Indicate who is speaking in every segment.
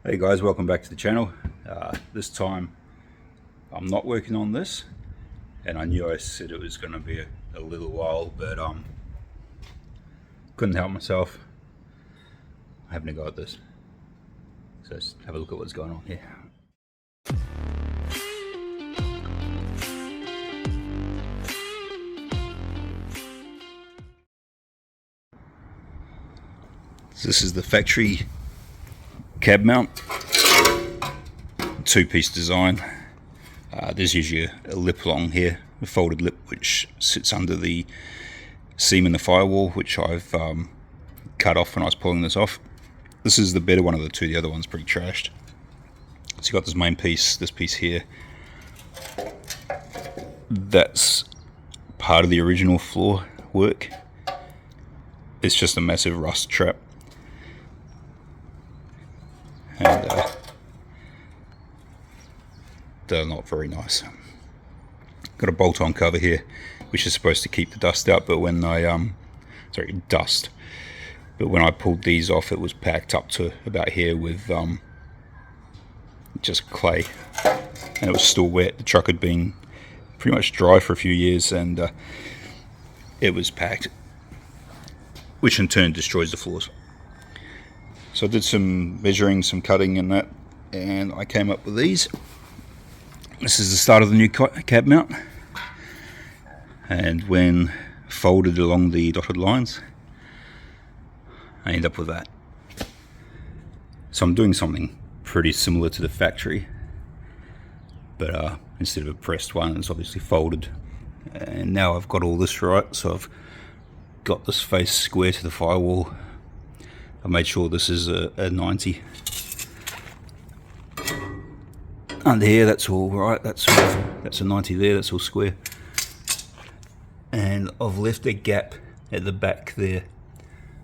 Speaker 1: Hey guys, welcome back to the channel. This time I'm not working on this, and I knew I said it was going to be a little while, but couldn't help myself. I haven't got this. So let's have a look at what's going on here. So this is the factory cab mount, two-piece design. There's usually a lip along here, a folded lip which sits under the seam in the firewall, which I've cut off when I was pulling this off. This is the better one of the two, the other one's pretty trashed. So you've got this main piece, this piece here. That's part of the original floor work. It's just a massive rust trap. And they're not very nice. Got a bolt-on cover here, which is supposed to keep the dust out, but when I but when I pulled these off, it was packed up to about here with just clay, and it was still wet. The truck had been pretty much dry for a few years, and it was packed, which in turn destroys the floors. So I did some measuring, some cutting and that, and I came up with these. This is the start of the new cab mount, and when folded along the dotted lines, I end up with that. So I'm doing something pretty similar to the factory, but instead of a pressed one, it's obviously folded. And now I've got all this right, so I've got this face square to the firewall. I made sure this is a 90. Under here, that's all right. That's a 90 there. That's all square. And I've left a gap at the back there,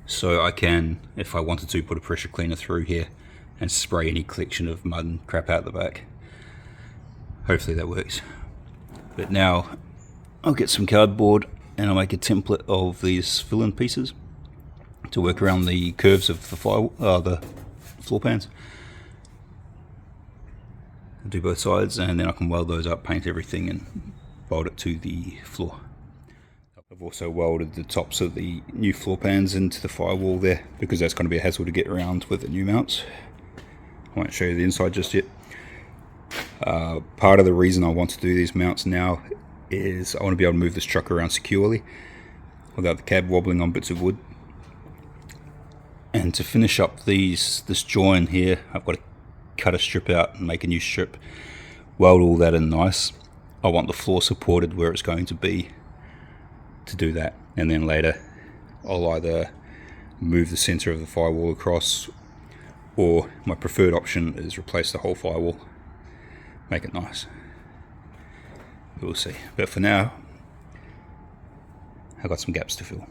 Speaker 1: so I can, if I wanted to, put a pressure cleaner through here and spray any collection of mud and crap out the back. Hopefully that works. But now I'll get some cardboard and I'll make a template of these fill-in pieces to work around the curves of the floor pans. I'll do both sides, and then I can weld those up, paint everything, and weld it to the floor. I've also welded the tops of the new floor pans into the firewall there, because that's going to be a hassle to get around with the new mounts. I won't show you the inside just yet. Part of the reason I want to do these mounts now is I want to be able to move this truck around securely without the cab wobbling on bits of wood. And to finish up this join here, I've got to cut a strip out and make a new strip, weld all that in nice. I want the floor supported where it's going to be to do that, and then later I'll either move the center of the firewall across, or my preferred option is replace the whole firewall, make it nice. We'll see, but for now I've got some gaps to fill.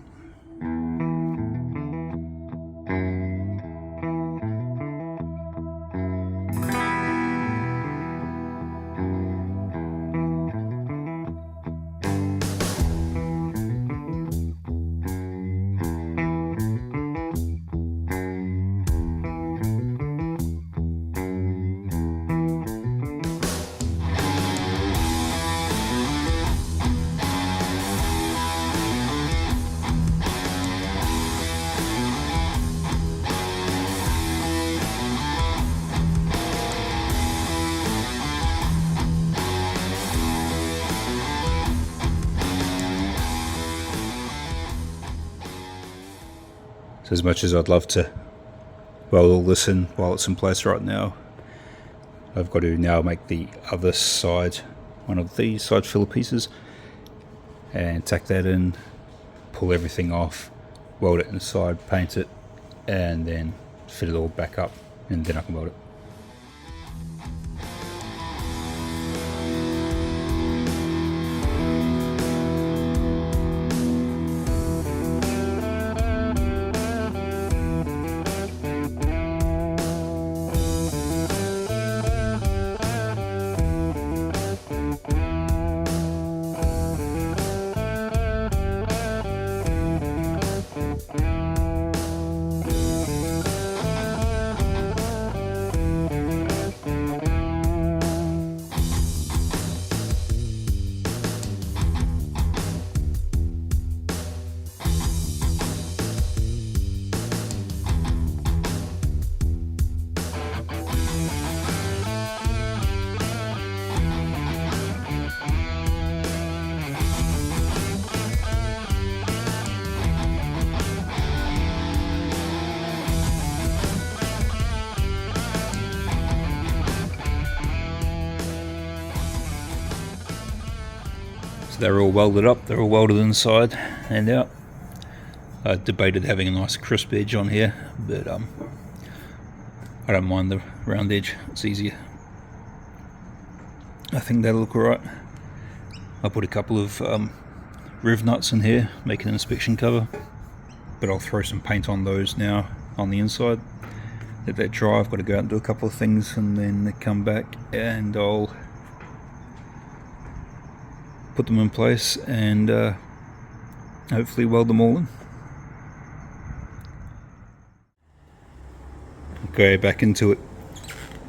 Speaker 1: So as much as I'd love to weld all this in while it's in place right now, I've got to now make the other side, one of these side filler pieces, and tack that in, pull everything off, weld it inside, paint it, and then fit it all back up, and then I can weld it. they're all welded up, they're all welded inside and out. I debated having a nice crisp edge on here, but I don't mind the round edge, it's easier. I think that'll look alright. I'll put a couple of rev nuts in here, make an inspection cover, but I'll throw some paint on those now on the inside. Let that dry. I've got to go out and do a couple of things and then come back and I'll put them in place and hopefully weld them all in. Okay, back into it.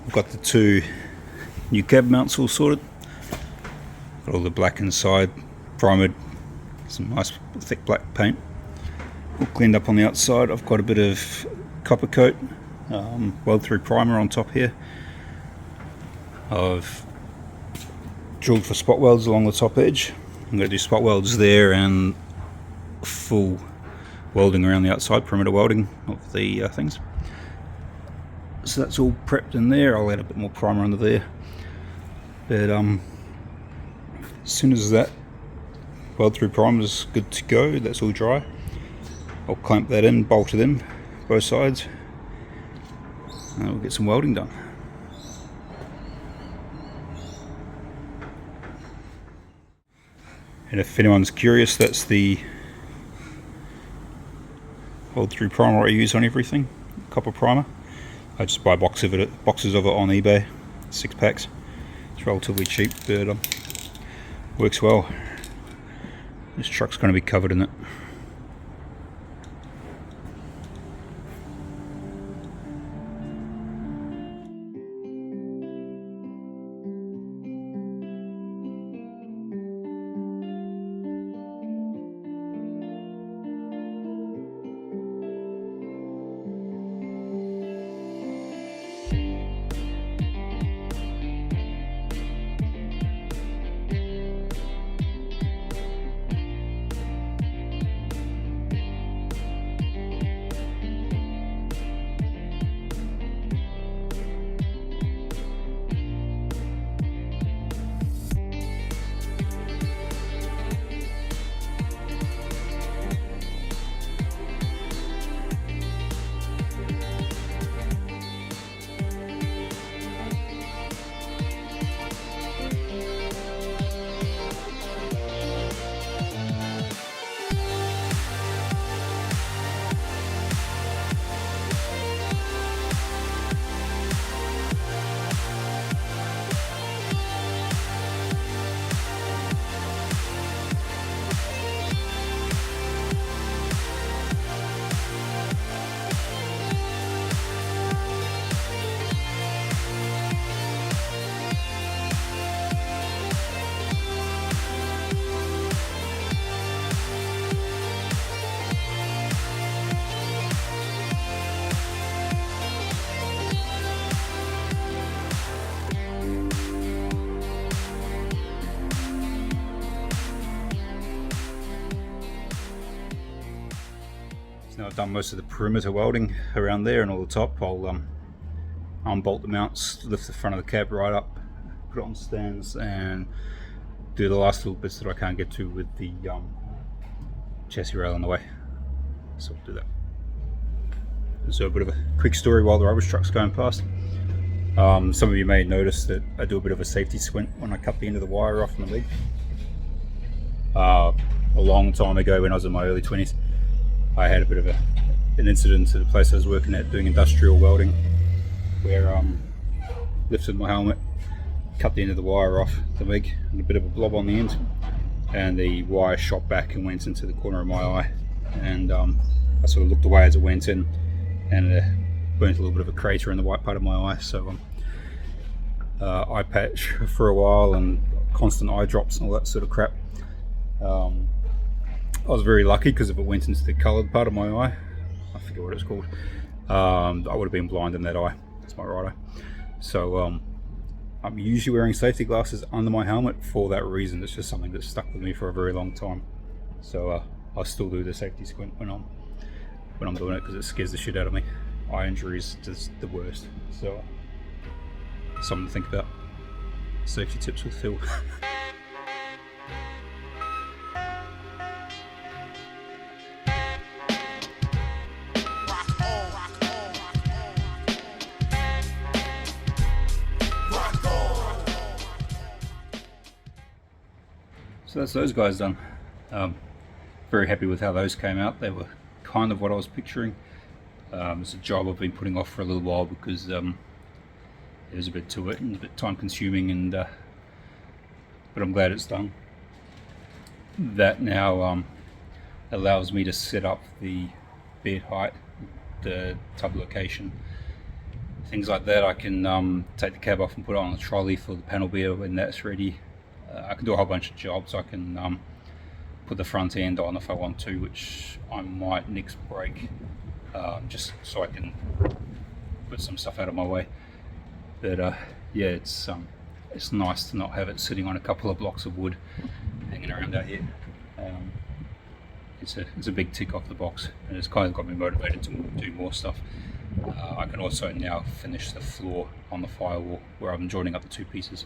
Speaker 1: I've got the two new cab mounts all sorted. Got all the black inside, primered, some nice thick black paint. All cleaned up on the outside. I've got a bit of copper coat, weld through primer on top here. I've drilled for spot welds along the top edge. I'm going to do spot welds there and full welding around the outside, perimeter welding of the things. So that's all prepped in there. I'll add a bit more primer under there. But as soon as that weld through primer is good to go, that's all dry, I'll clamp that in, bolt it in, both sides, and we'll get some welding done. And if anyone's curious, that's the weld through primer I use on everything, copper primer. I just buy boxes of it on eBay, 6 packs. It's relatively cheap, but works well. This truck's going to be covered in it. Now I've done most of the perimeter welding around there and all the top. I'll unbolt the mounts, lift the front of the cab right up, put it on stands, and do the last little bits that I can't get to with the chassis rail in the way. So I'll do that. So a bit of a quick story while the rubbish truck's going past. Some of you may notice that I do a bit of a safety squint when I cut the end of the wire off in the leg. A long time ago when I was in my early 20s, I had a bit of an incident at the place I was working at doing industrial welding, where lifted my helmet, cut the end of the wire off the MIG, and a bit of a blob on the end, and the wire shot back and went into the corner of my eye, and I sort of looked away as it went in, and it burnt a little bit of a crater in the white part of my eye. So eye patch for a while and constant eye drops and all that sort of crap. I was very lucky because if it went into the coloured part of my eye, I forget what it's called, I would have been blind in that eye. That's my right eye. So I'm usually wearing safety glasses under my helmet for that reason. It's just something that's stuck with me for a very long time. So I still do the safety squint when I'm doing it because it scares the shit out of me. Eye injuries is the worst. So something to think about. Safety tips with Phil. So that's those guys done. Very happy with how those came out. They were kind of what I was picturing. It's a job I've been putting off for a little while because there's a bit to it and a bit time consuming, and but I'm glad it's done. That now allows me to set up the bed height, the tub location, things like that. I can take the cab off and put it on the trolley for the panel beater when that's ready. I can do a whole bunch of jobs. I can put the front end on if I want to, which I might next break, just so I can put some stuff out of my way. But yeah, it's nice to not have it sitting on a couple of blocks of wood hanging around out here. It's a big tick off the box, and it's kind of got me motivated to do more stuff. I can also now finish the floor on the firewall where I'm joining up the two pieces.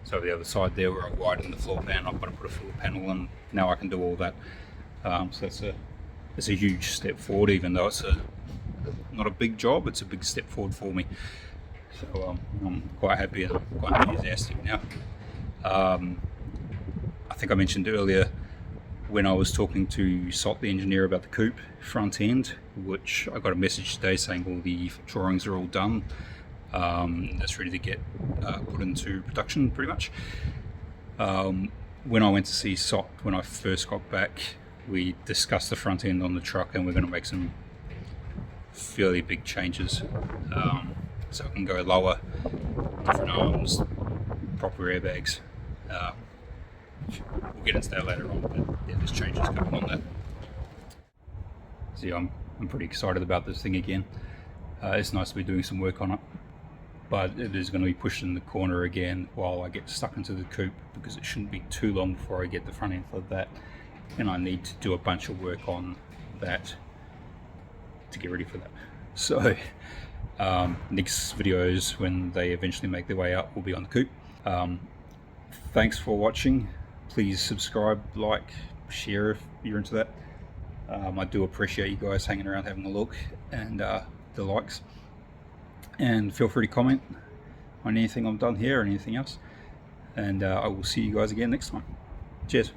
Speaker 1: So the other side there where I widened the floor pan, I've got to put a floor panel, and now I can do all that. So it's a huge step forward, even though it's not a big job. It's a big step forward for me. So I'm quite happy and quite enthusiastic now. I think I mentioned earlier when I was talking to Sot, the engineer, about the coupe front end, which I got a message today saying all the drawings are all done. That's ready to get put into production pretty much. When I went to see Sot when I first got back, we discussed the front end on the truck, and we're going to make some fairly big changes. So I can go lower, different arms, proper airbags. We'll get into that later on, but yeah, there's changes coming on that. So yeah, I'm pretty excited about this thing again. It's nice to be doing some work on it, but it is going to be pushed in the corner again while I get stuck into the coupe, because it shouldn't be too long before I get the front end for that, and I need to do a bunch of work on that to get ready for that. So next videos, when they eventually make their way up, will be on the coupe. Thanks for watching. Please subscribe, like, share if you're into that. I do appreciate you guys hanging around, having a look, and the likes. And feel free to comment on anything I've done here or anything else. And I will see you guys again next time. Cheers.